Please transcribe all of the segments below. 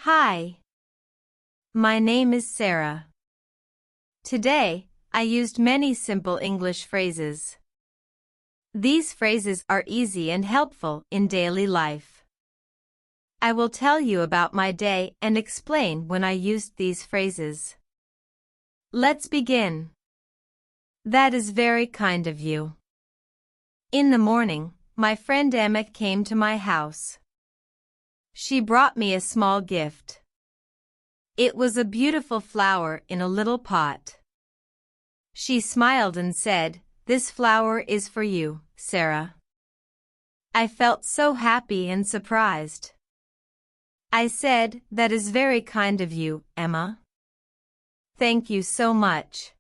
Hi, my name is Sarah. Today, I used many simple English phrases. These phrases are easy and helpful in daily life. I will tell you about my day and explain when I used these phrases. Let's begin. That is very kind of you. In the morning, my friend Emma came to my house. She brought me a small gift. It was a beautiful flower in a little pot. She smiled and said, "This flower is for you, Sarah." I felt so happy and surprised. I said, "That is very kind of you, Emma. Thank you so much.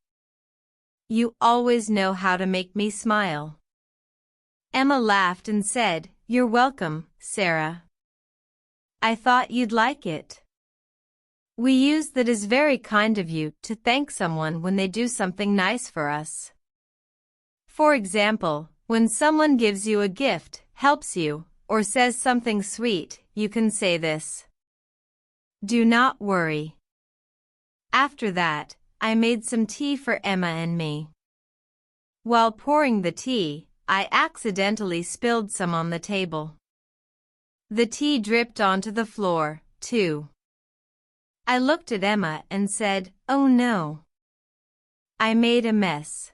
You always know how to make me smile." Emma laughed and said, "You're welcome, Sarah. I thought you'd like it." We use "that is very kind of you" to thank someone when they do something nice for us. For example, when someone gives you a gift, helps you, or says something sweet, you can say this. Do not worry. After that, I made some tea for Emma and me. While pouring the tea, I accidentally spilled some on the table. The tea dripped onto the floor, too. I looked at Emma and said, "Oh no. I made a mess.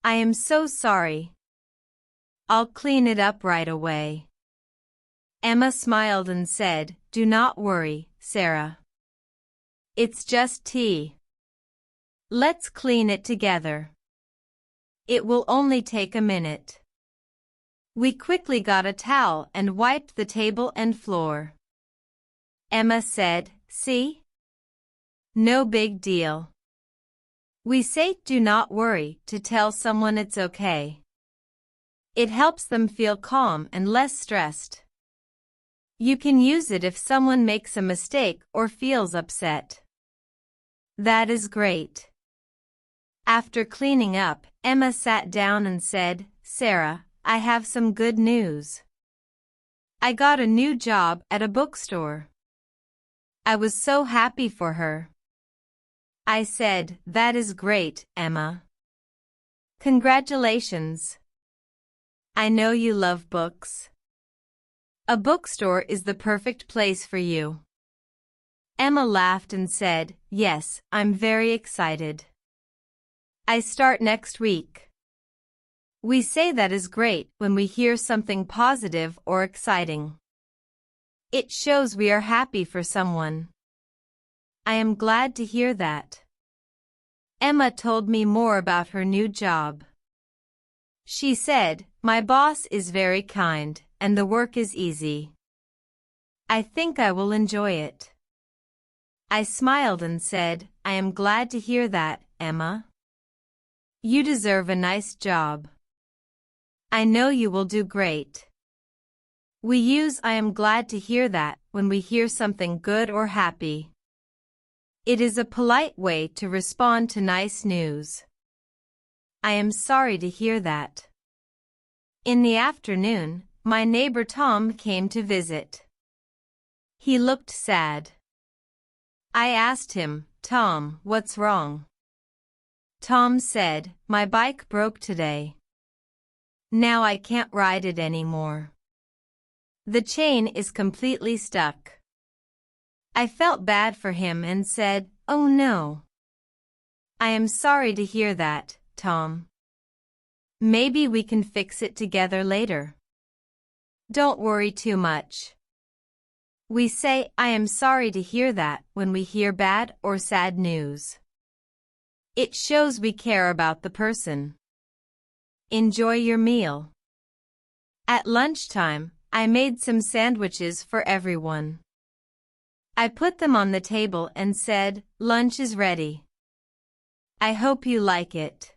I am so sorry. I'll clean it up right away." Emma smiled and said, "Do not worry, Sarah. It's just tea. Let's clean it together. It will only take a minute." We quickly got a towel and wiped the table and floor. Emma said, "See? No big deal." We say "do not worry" to tell someone it's okay. It helps them feel calm and less stressed. You can use it if someone makes a mistake or feels upset. That is great. After cleaning up, Emma sat down and said, "Sarah, I have some good news. I got a new job at a bookstore." I was so happy for her. I said, "That is great, Emma. Congratulations. I know you love books. A bookstore is the perfect place for you." Emma laughed and said, "Yes, I'm very excited. I start next week." We say "that is great" when we hear something positive or exciting. It shows we are happy for someone. I am glad to hear that. Emma told me more about her new job. She said, "My boss is very kind, and the work is easy. I think I will enjoy it." I smiled and said, "I am glad to hear that, Emma. You deserve a nice job. I know you will do great." We use "I am glad to hear that" when we hear something good or happy. It is a polite way to respond to nice news. I am sorry to hear that. In the afternoon, my neighbor Tom came to visit. He looked sad. I asked him, "Tom, what's wrong?" Tom said, "My bike broke today. Now I can't ride it anymore. The chain is completely stuck." I felt bad for him and said, "Oh no. I am sorry to hear that, Tom. Maybe we can fix it together later. Don't worry too much." We say "I am sorry to hear that" when we hear bad or sad news. It shows we care about the person. Enjoy your meal. At lunchtime, I made some sandwiches for everyone. I put them on the table and said, "Lunch is ready. I hope you like it."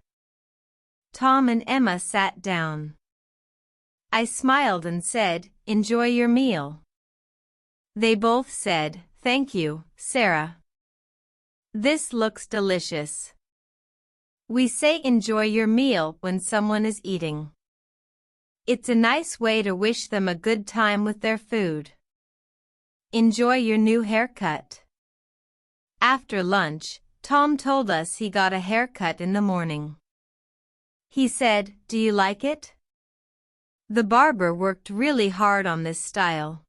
Tom and Emma sat down. I smiled and said, "Enjoy your meal." They both said, "Thank you, Sarah. This looks delicious." We say "enjoy your meal" when someone is eating. It's a nice way to wish them a good time with their food. Enjoy your new haircut. After lunch, Tom told us he got a haircut in the morning. He said, "Do you like it?" The barber worked really hard on this style.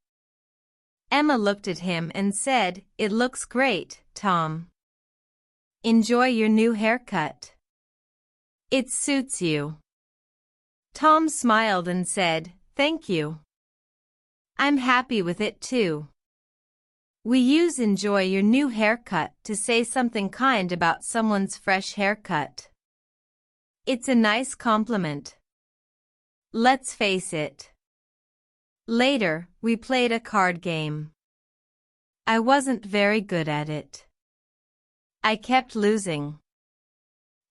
Emma looked at him and said, "It looks great, Tom. Enjoy your new haircut. It suits you." Tom smiled and said, "Thank you. I'm happy with it too." We use "enjoy your new haircut" to say something kind about someone's fresh haircut. It's a nice compliment. Let's face it. Later, we played a card game. I wasn't very good at it. I kept losing.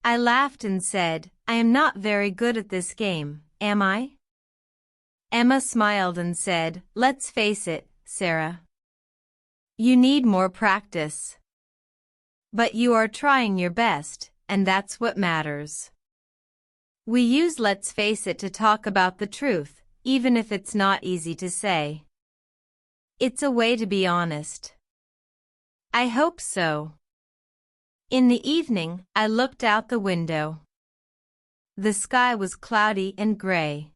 I laughed and said, "I am not very good at this game, am I?" Emma smiled and said, "Let's face it, Sarah. You need more practice. But you are trying your best, and that's what matters." We use "let's face it" to talk about the truth, even if it's not easy to say. It's a way to be honest. I hope so. In the evening, I looked out the window. The sky was cloudy and gray.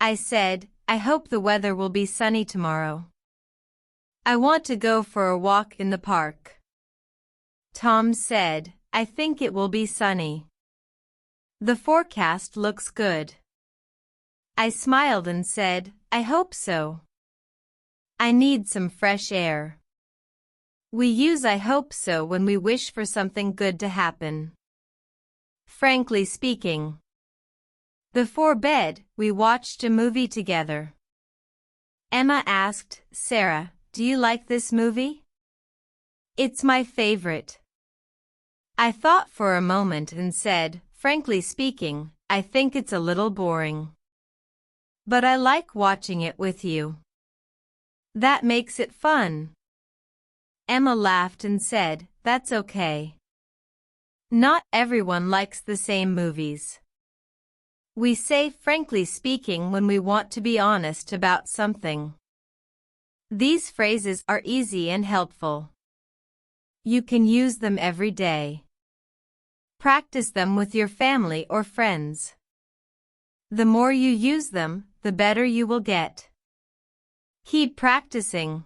I said, "I hope the weather will be sunny tomorrow. I want to go for a walk in the park." Tom said, "I think it will be sunny. The forecast looks good." I smiled and said, "I hope so. I need some fresh air." We use "I hope so" when we wish for something good to happen. Frankly speaking. Before bed, we watched a movie together. Emma asked, "Sarah, do you like this movie?" "It's my favorite." I thought for a moment and said, "Frankly speaking, I think it's a little boring. But I like watching it with you. That makes it fun." Emma laughed and said, "That's okay. Not everyone likes the same movies." We say "frankly speaking" when we want to be honest about something. These phrases are easy and helpful. You can use them every day. Practice them with your family or friends. The more you use them, the better you will get. Keep practicing.